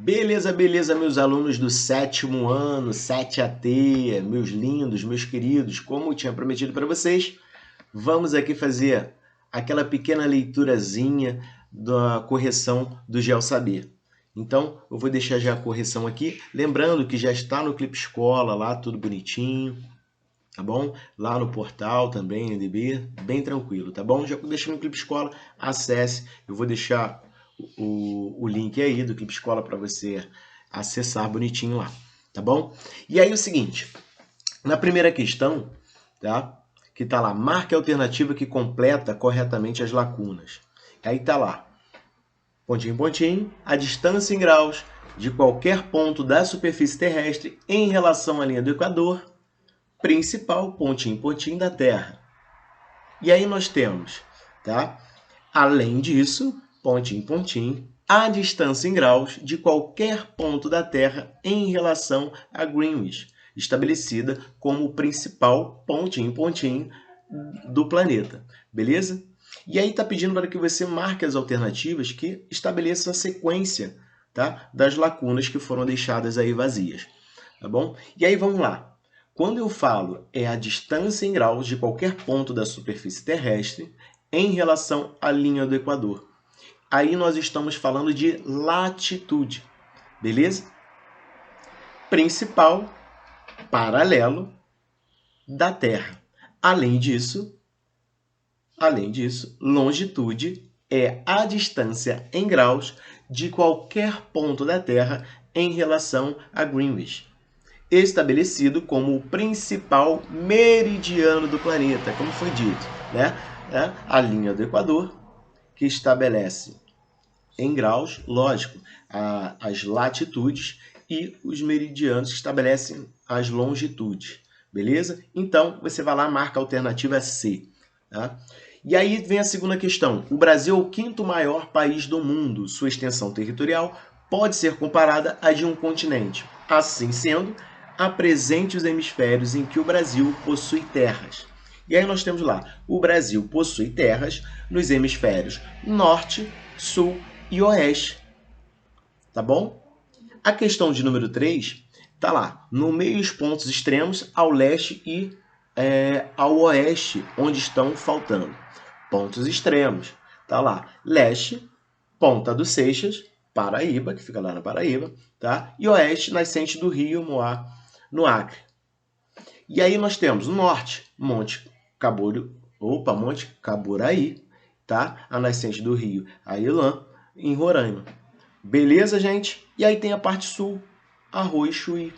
Beleza, beleza, meus alunos do sétimo ano, 7AT, meus lindos, meus queridos, como eu tinha prometido para vocês, vamos aqui fazer aquela pequena leiturazinha da correção do GeoSaber. Então, eu vou deixar já a correção aqui, lembrando que já está no Clipe Escola, lá tudo bonitinho, tá bom? Lá no portal também, NDB, bem tranquilo, tá bom? Já deixei no Clipe Escola, acesse, eu vou deixar o link aí do Clipe Escola para você acessar bonitinho lá, tá bom? E aí o seguinte, na primeira questão, tá? Que tá lá, marque a alternativa que completa corretamente as lacunas. Aí tá lá, pontinho, pontinho, a distância em graus de qualquer ponto da superfície terrestre em relação à linha do Equador principal, pontinho, pontinho da Terra. E aí nós temos, tá? Além disso, pontinho, pontinho, a distância em graus de qualquer ponto da Terra em relação a Greenwich, estabelecida como o principal pontinho, pontinho do planeta, beleza? E aí está pedindo para que você marque as alternativas que estabeleçam a sequência, tá? Das lacunas que foram deixadas aí vazias, tá bom? E aí vamos lá. Quando eu falo é a distância em graus de qualquer ponto da superfície terrestre em relação à linha do Equador, aí nós estamos falando de latitude, beleza? Principal paralelo da Terra. Além disso, longitude é a distância em graus de qualquer ponto da Terra em relação a Greenwich, estabelecido como o principal meridiano do planeta, como foi dito, né? A linha do Equador, que estabelece em graus, lógico, as latitudes, e os meridianos que estabelecem as longitudes, beleza? Então, você vai lá, marca a alternativa C, tá? E aí vem a segunda questão. O Brasil é o quinto maior país do mundo. Sua extensão territorial pode ser comparada à de um continente. Assim sendo, apresente os hemisférios em que o Brasil possui terras. E aí nós temos lá, o Brasil possui terras nos hemisférios norte, sul e oeste. Tá bom? A questão de número 3 tá lá, no meio os pontos extremos ao leste e ao oeste, onde estão faltando. Pontos extremos, tá lá, leste, Ponta do Seixas, Paraíba, que fica lá na Paraíba, tá? E oeste, nascente do rio Moá, no Acre. E aí nós temos no norte, Monte Caburaí, tá? A nascente do rio Ailã, em Roraima. Beleza, gente? E aí tem a parte sul, Arroz Chuí,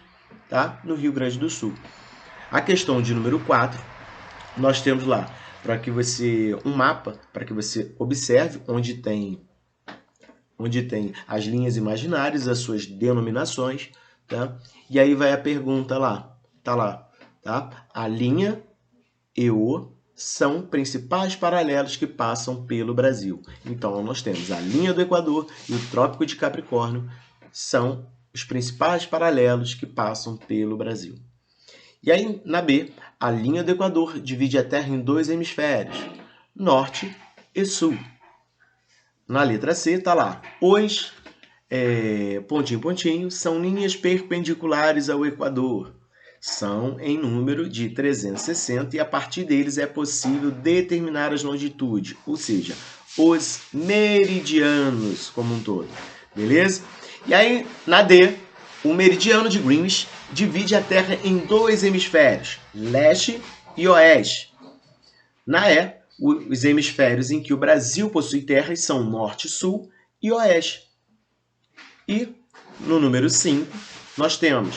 tá? No Rio Grande do Sul. A questão de número 4, nós temos lá para que você um mapa para que você observe onde tem as linhas imaginárias, as suas denominações, tá? E aí vai a pergunta lá, tá lá, tá? A linha e o são principais paralelos que passam pelo Brasil. Então, nós temos a linha do Equador e o Trópico de Capricórnio são os principais paralelos que passam pelo Brasil. E aí, na B, a linha do Equador divide a Terra em dois hemisférios, norte e sul. Na letra C, está lá, os pontinho, pontinho, são linhas perpendiculares ao Equador. São em número de 360 e a partir deles é possível determinar as longitudes, ou seja, os meridianos como um todo, beleza? E aí, na D, o meridiano de Greenwich divide a Terra em dois hemisférios, leste e oeste. Na E, os hemisférios em que o Brasil possui terras são norte, sul e oeste. E no número 5, nós temos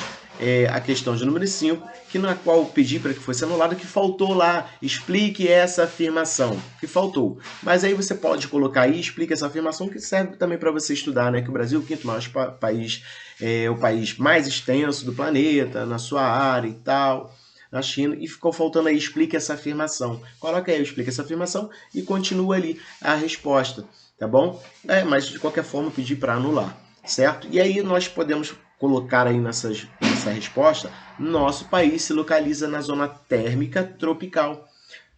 a questão de número 5, que na qual eu pedi para que fosse anulado, que faltou lá, explique essa afirmação, que faltou. Mas aí você pode colocar aí, explique essa afirmação, que serve também para você estudar, né? Que o Brasil é o quinto maior país, é o país mais extenso do planeta, na sua área e tal, na China, e ficou faltando aí, explique essa afirmação. Coloca aí, explique essa afirmação e continua ali a resposta, tá bom? Mas de qualquer forma, eu pedi para anular, certo? E aí nós podemos colocar aí nessa resposta, nosso país se localiza na zona térmica tropical.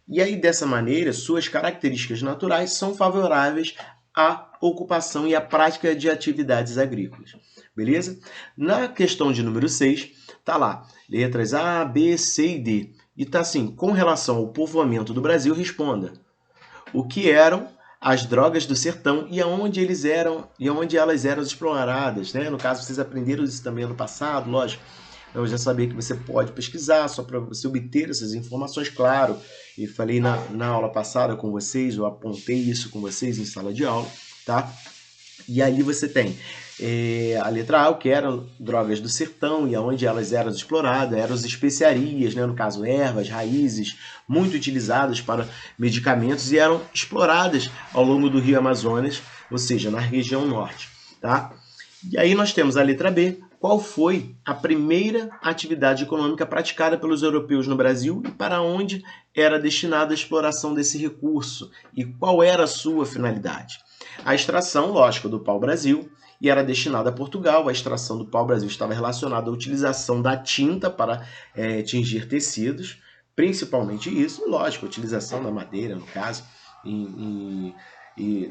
E aí, dessa maneira, suas características naturais são favoráveis à ocupação e à prática de atividades agrícolas. Beleza? Na questão de número 6, tá lá, letras A, B, C e D. E tá assim, com relação ao povoamento do Brasil, responda. O que eram as drogas do sertão e aonde elas eram exploradas, né? No caso, vocês aprenderam isso também ano passado, lógico. Eu já sabia que você pode pesquisar só para você obter essas informações, claro. E falei na aula passada com vocês, eu apontei isso com vocês em sala de aula, tá? E ali você tem a letra A, o que eram drogas do sertão e aonde elas eram exploradas, eram as especiarias, né? No caso, ervas, raízes, muito utilizadas para medicamentos e eram exploradas ao longo do rio Amazonas, ou seja, na região norte, tá? E aí nós temos a letra B, qual foi a primeira atividade econômica praticada pelos europeus no Brasil e para onde era destinada a exploração desse recurso e qual era a sua finalidade. A extração, lógico, do pau-brasil e era destinada a Portugal. A extração do pau-brasil estava relacionada à utilização da tinta para tingir tecidos, principalmente isso, e lógico, a utilização da madeira, no caso, e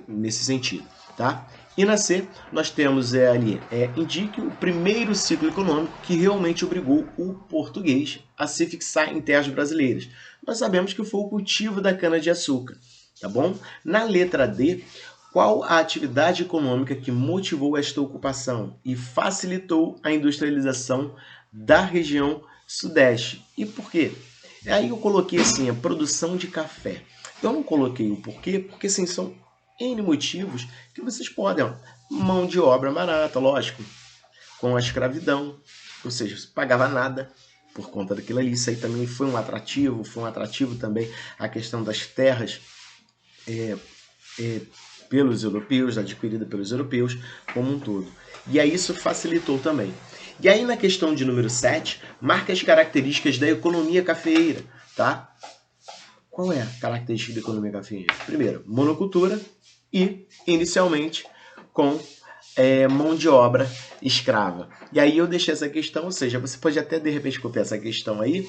nesse sentido, tá? E na C, nós temos ali, indique o primeiro ciclo econômico que realmente obrigou o português a se fixar em terras brasileiras. Nós sabemos que foi o cultivo da cana-de-açúcar, tá bom? Na letra D, qual a atividade econômica que motivou esta ocupação e facilitou a industrialização da região sudeste? E por quê? Aí eu coloquei assim, a produção de café. Eu não coloquei o porquê, porque assim, são N motivos que vocês podem. Mão de obra barata, lógico, com a escravidão, ou seja, você pagava nada por conta daquilo ali. Isso aí também foi um atrativo também a questão das terras pelos europeus, adquirida pelos europeus como um todo. E aí isso facilitou também. E aí na questão de número 7, marca as características da economia cafeeira, tá? Qual é a característica da economia cafeeira? Primeiro, monocultura e, inicialmente, com mão de obra escrava. E aí eu deixei essa questão, ou seja, você pode até de repente copiar essa questão aí,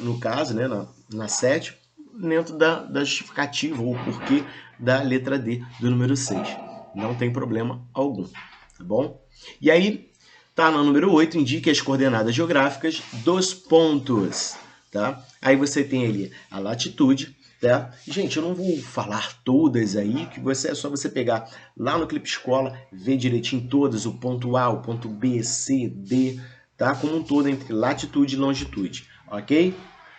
no caso, né, na 7, dentro da justificativa ou porquê da letra D do número 6. Não tem problema algum, tá bom? E aí, tá no número 8, indique as coordenadas geográficas dos pontos, tá? Aí você tem ali a latitude, tá? Gente, eu não vou falar todas aí, que é só você pegar lá no Clipe Escola, ver direitinho todas, o ponto A, o ponto B, C, D, tá? Como um todo entre latitude e longitude, ok?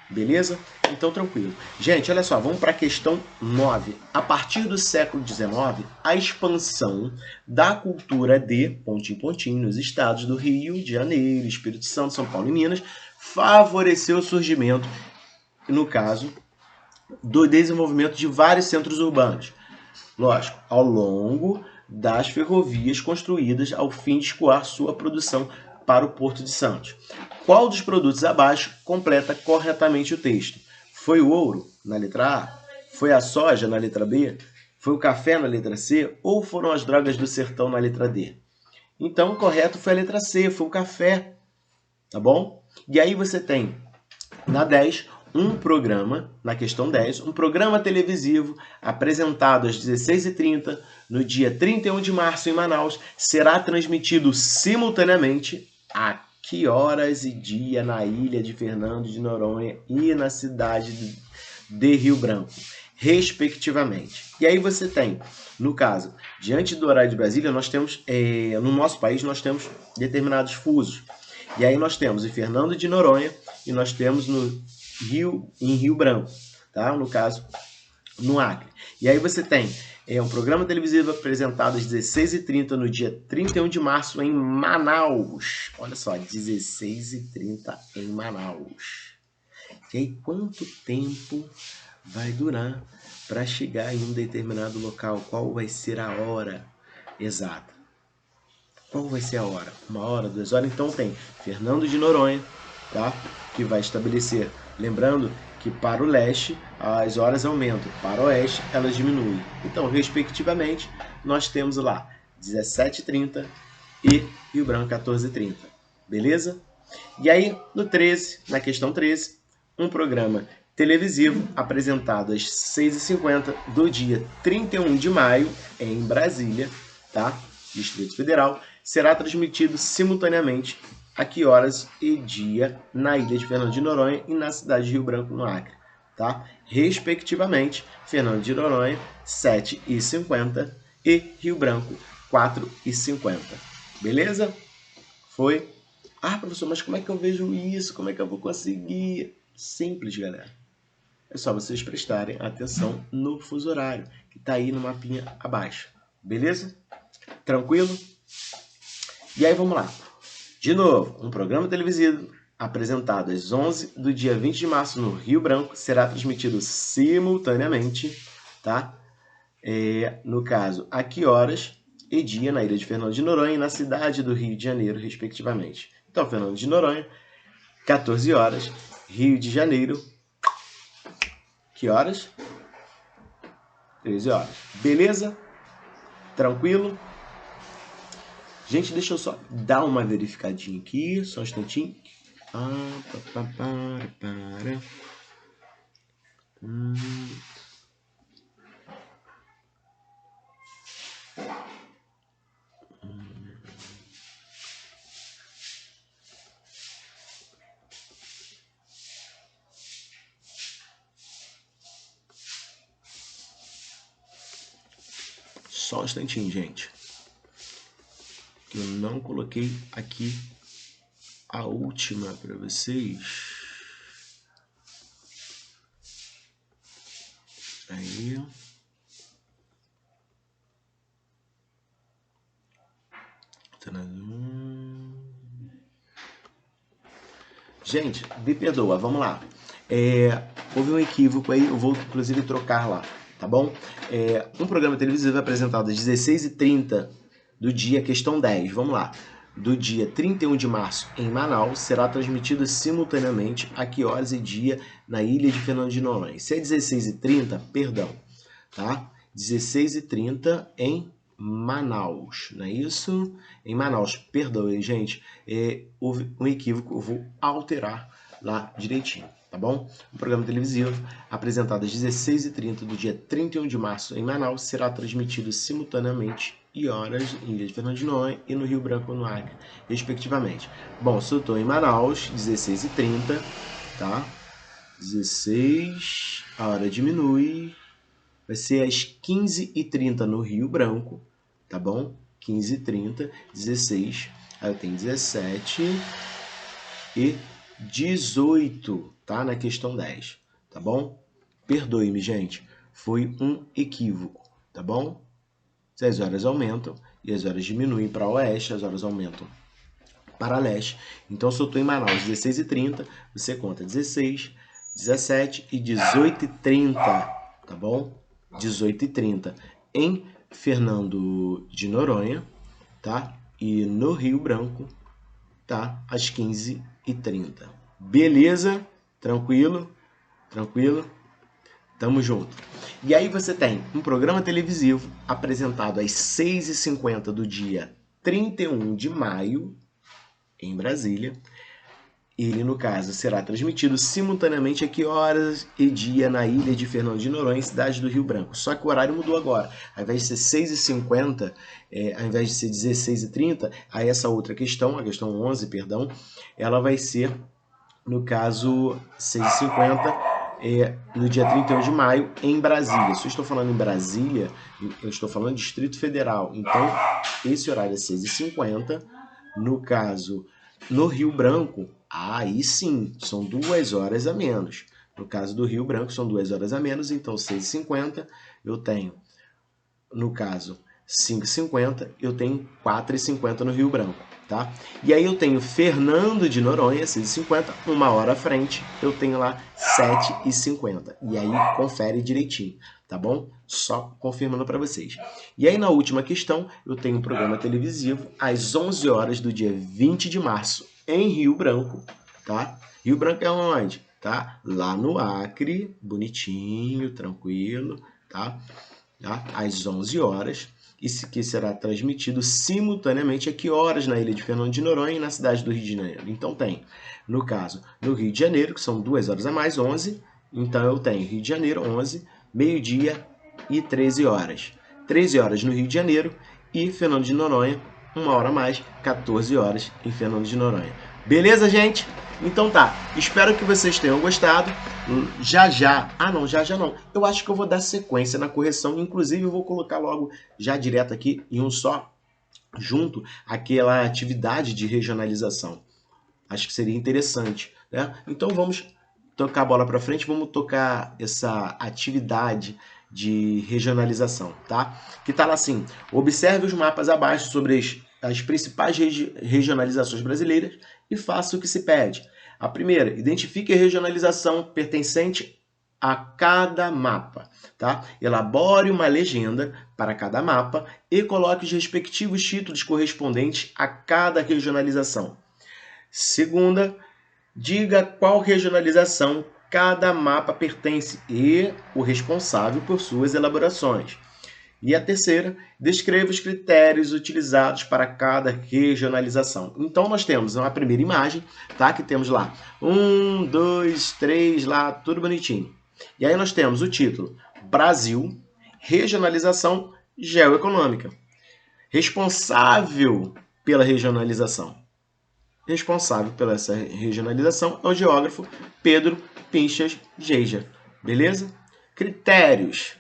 Beleza? Então, tranquilo. Gente, olha só, vamos para a questão 9. A partir do século XIX, a expansão da cultura de pontinho, nos estados do Rio de Janeiro, Espírito Santo, São Paulo e Minas, favoreceu o surgimento, no caso, do desenvolvimento de vários centros urbanos. Lógico, ao longo das ferrovias construídas ao fim de escoar sua produção para o Porto de Santos. Qual dos produtos abaixo completa corretamente o texto? Foi o ouro na letra A? Foi a soja na letra B? Foi o café na letra C? Ou foram as drogas do sertão na letra D? Então, o correto foi a letra C, foi o café, tá bom? E aí você tem, na 10, um programa, na questão 10, um programa televisivo apresentado às 16h30, no dia 31 de março em Manaus, será transmitido simultaneamente a que horas e dia na ilha de Fernando de Noronha e na cidade de Rio Branco, respectivamente. E aí você tem, no caso, diante do horário de Brasília, nós temos, no nosso país, nós temos determinados fusos. E aí nós temos em Fernando de Noronha e nós temos em Rio Branco, tá? No caso, no Acre. E aí você tem um programa televisivo apresentado às 16h30 no dia 31 de março em Manaus. Olha só, 16h30 em Manaus. E aí quanto tempo vai durar para chegar em um determinado local? Qual vai ser a hora exata? Qual vai ser a hora? 1 hora, 2 horas? Então tem Fernando de Noronha, tá? Que vai estabelecer, lembrando que para o leste as horas aumentam, para o oeste elas diminuem. Então, respectivamente, nós temos lá 17h30 e Rio Branco 14h30. Beleza? E aí, no 13, na questão 13, um programa televisivo apresentado às 6h50 do dia 31 de maio em Brasília, tá? Distrito Federal, será transmitido simultaneamente a que horas e dia na ilha de Fernando de Noronha e na cidade de Rio Branco, no Acre, tá? Respectivamente, Fernando de Noronha, 7h50 e Rio Branco, 4h50. Beleza? Foi? Ah, professor, mas como é que eu vejo isso? Como é que eu vou conseguir? Simples, galera. É só vocês prestarem atenção no fuso horário, que está aí no mapinha abaixo. Beleza? Tranquilo? E aí, vamos lá. De novo, um programa televisivo apresentado às 11 do dia 20 de março no Rio Branco será transmitido simultaneamente, tá? No caso, a que horas e dia na ilha de Fernando de Noronha e na cidade do Rio de Janeiro, respectivamente. Então, Fernando de Noronha, 14 horas. Rio de Janeiro, que horas? 13 horas. Beleza? Tranquilo? Gente, deixa eu só dar uma verificadinha aqui, só um instantinho. Só um instantinho, gente. Eu não coloquei aqui a última para vocês. Aí. Gente, me perdoa, vamos lá. Houve um equívoco aí, eu vou inclusive trocar lá, tá bom? Um programa televisivo apresentado às 16h30 do dia, questão 10, vamos lá. Do dia 31 de março em Manaus, será transmitido simultaneamente a que horas e dia na ilha de Fernando de Noronha. Se é 16h30, perdão, tá? 16h30 em Manaus, não é isso? Em Manaus, perdoem, gente, houve um equívoco, eu vou alterar lá direitinho, tá bom? O programa televisivo, apresentado às 16h30 do dia 31 de março em Manaus, será transmitido simultaneamente e horas em Ilha de Fernando de Noronha e no Rio Branco, no Acre, respectivamente. Bom, se eu estou em Manaus, 16h30, tá? 16, a hora diminui, vai ser às 15h30 no Rio Branco, tá bom? 15h30, 16, aí eu tenho 17 e 18, tá? Na questão 10, tá bom? Perdoe-me, gente, foi um equívoco, tá bom? As horas aumentam e as horas diminuem para oeste, as horas aumentam para leste. Então, se eu estou em Manaus, 16h30, você conta 16, 17 e 18h30, tá bom? 18h30 em Fernando de Noronha, tá? E no Rio Branco, tá? Às 15h30. Beleza? Tranquilo? Tranquilo? Tamo junto. E aí você tem um programa televisivo apresentado às 6h50 do dia 31 de maio, em Brasília. Ele, no caso, será transmitido simultaneamente a que horas e dia na ilha de Fernando de Noronha, em cidade do Rio Branco. Só que o horário mudou agora. Ao invés de ser 6h50, ao invés de ser 16h30, aí essa outra questão, a questão 11, perdão, ela vai ser, no caso, 6h50, no dia 31 de maio, em Brasília. Se eu estou falando em Brasília, eu estou falando Distrito Federal. Então, esse horário é 6h50. No caso, no Rio Branco, aí sim, são 2 horas a menos. No caso do Rio Branco, são 2 horas a menos. Então, 6h50, eu tenho, no caso, 5h50, eu tenho 4h50 no Rio Branco, tá? E aí eu tenho Fernando de Noronha, 6h50, 1 hora à frente, eu tenho lá 7h50. E aí confere direitinho, tá bom? Só confirmando para vocês. E aí na última questão, eu tenho um programa televisivo às 11 horas do dia 20 de março, em Rio Branco, tá? Rio Branco é onde? Tá? Lá no Acre, bonitinho, tranquilo, tá? Às 11 horas, e que será transmitido simultaneamente a que horas na ilha de Fernando de Noronha e na cidade do Rio de Janeiro. Então tem, no caso, no Rio de Janeiro, que são 2 horas a mais, 11, então eu tenho Rio de Janeiro, 11, meio-dia e 13 horas. 13 horas no Rio de Janeiro e Fernando de Noronha, 1 hora a mais, 14 horas em Fernando de Noronha. Beleza, gente? Então tá, espero que vocês tenham gostado. Já não. Eu acho que eu vou dar sequência na correção, inclusive eu vou colocar logo já direto aqui em um só, junto aquela atividade de regionalização. Acho que seria interessante, né? Então vamos tocar a bola para frente, vamos tocar essa atividade de regionalização, tá? Que tá lá assim: observe os mapas abaixo sobre as principais regionalizações brasileiras e faça o que se pede. A primeira, identifique a regionalização pertencente a cada mapa, tá? Elabore uma legenda para cada mapa e coloque os respectivos títulos correspondentes a cada regionalização. Segunda, diga qual regionalização cada mapa pertence e o responsável por suas elaborações. E a terceira, descreva os critérios utilizados para cada regionalização. Então, nós temos uma primeira imagem, tá? Que temos lá 1, 2, 3, lá, tudo bonitinho. E aí nós temos o título Brasil, regionalização geoeconômica. Responsável pela regionalização. Responsável pela essa regionalização é o geógrafo Pedro Pinchas Geija. Beleza? Critérios,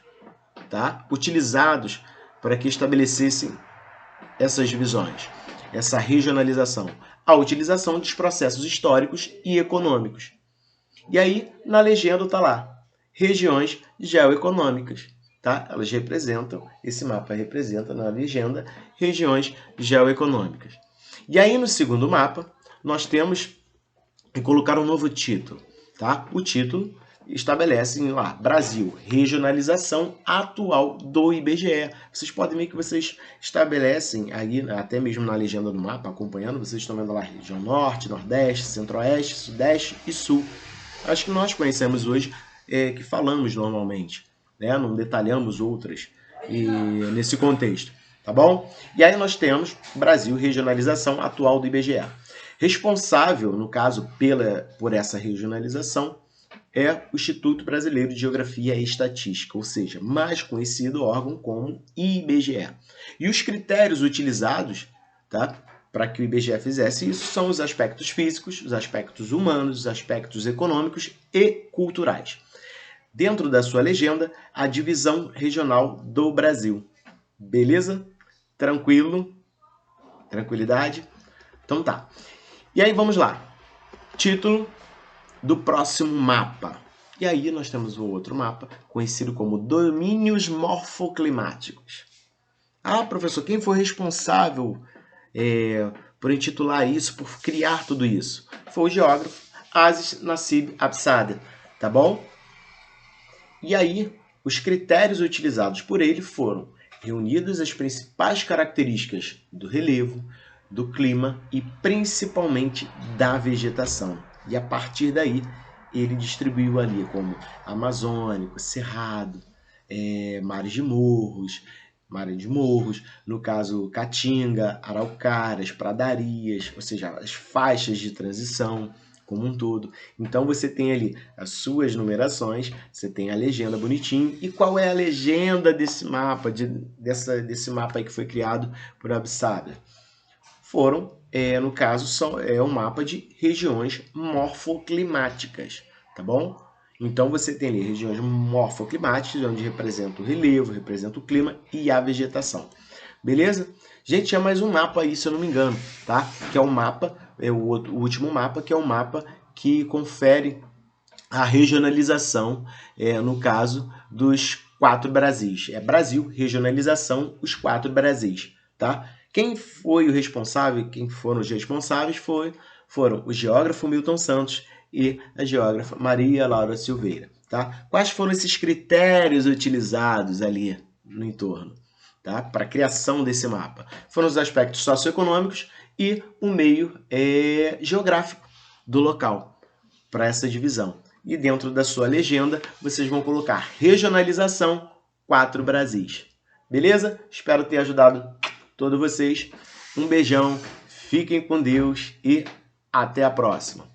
tá? Utilizados para que estabelecessem essas divisões, essa regionalização. A utilização dos processos históricos e econômicos. E aí, na legenda está lá, regiões geoeconômicas. Tá? Elas representam, esse mapa representa na legenda, regiões geoeconômicas. E aí, no segundo mapa, nós temos que colocar um novo título. Tá? O título estabelece lá, Brasil, regionalização atual do IBGE. Vocês podem ver que vocês estabelecem aí, até mesmo na legenda do mapa, acompanhando, vocês estão vendo lá região Norte, Nordeste, Centro-Oeste, Sudeste e Sul. Acho que nós conhecemos hoje, que falamos normalmente, né? Não detalhamos outras nesse contexto, tá bom? E aí nós temos Brasil, regionalização atual do IBGE. Responsável, no caso, por essa regionalização, é o Instituto Brasileiro de Geografia e Estatística, ou seja, mais conhecido órgão como IBGE. E os critérios utilizados, tá, para que o IBGE fizesse isso são os aspectos físicos, os aspectos humanos, os aspectos econômicos e culturais. Dentro da sua legenda, a divisão regional do Brasil. Beleza? Tranquilo? Tranquilidade? Então tá. E aí vamos lá. Título do próximo mapa. E aí nós temos um outro mapa, conhecido como domínios morfoclimáticos. Ah, professor, quem foi responsável por intitular isso, por criar tudo isso? Foi o geógrafo Aziz Nassib Absada, tá bom? E aí, os critérios utilizados por ele foram reunidas as principais características do relevo, do clima e principalmente da vegetação. E a partir daí, ele distribuiu ali como amazônico, cerrado, mares de morros, no caso Caatinga, araucárias, pradarias, ou seja, as faixas de transição como um todo. Então você tem ali as suas numerações, você tem a legenda bonitinho. E qual é a legenda desse mapa, desse mapa aí que foi criado por Absada? No caso, é um mapa de regiões morfoclimáticas, tá bom? Então você tem ali regiões morfoclimáticas, onde representa o relevo, representa o clima e a vegetação. Beleza? Gente, é mais um mapa aí, se eu não me engano, tá? Que é um mapa, o último mapa, que é um mapa que confere a regionalização, no caso dos 4 Brasis. É Brasil, regionalização, os 4 Brasis, tá? Quem foi o responsável, quem foram os responsáveis foram o geógrafo Milton Santos e a geógrafa Maria Laura Silveira, tá? Quais foram esses critérios utilizados ali no entorno, tá? Para a criação desse mapa? Foram os aspectos socioeconômicos e o meio geográfico do local para essa divisão. E dentro da sua legenda, vocês vão colocar regionalização 4 Brasis. Beleza? Espero ter ajudado todos vocês. Um beijão, fiquem com Deus e até a próxima.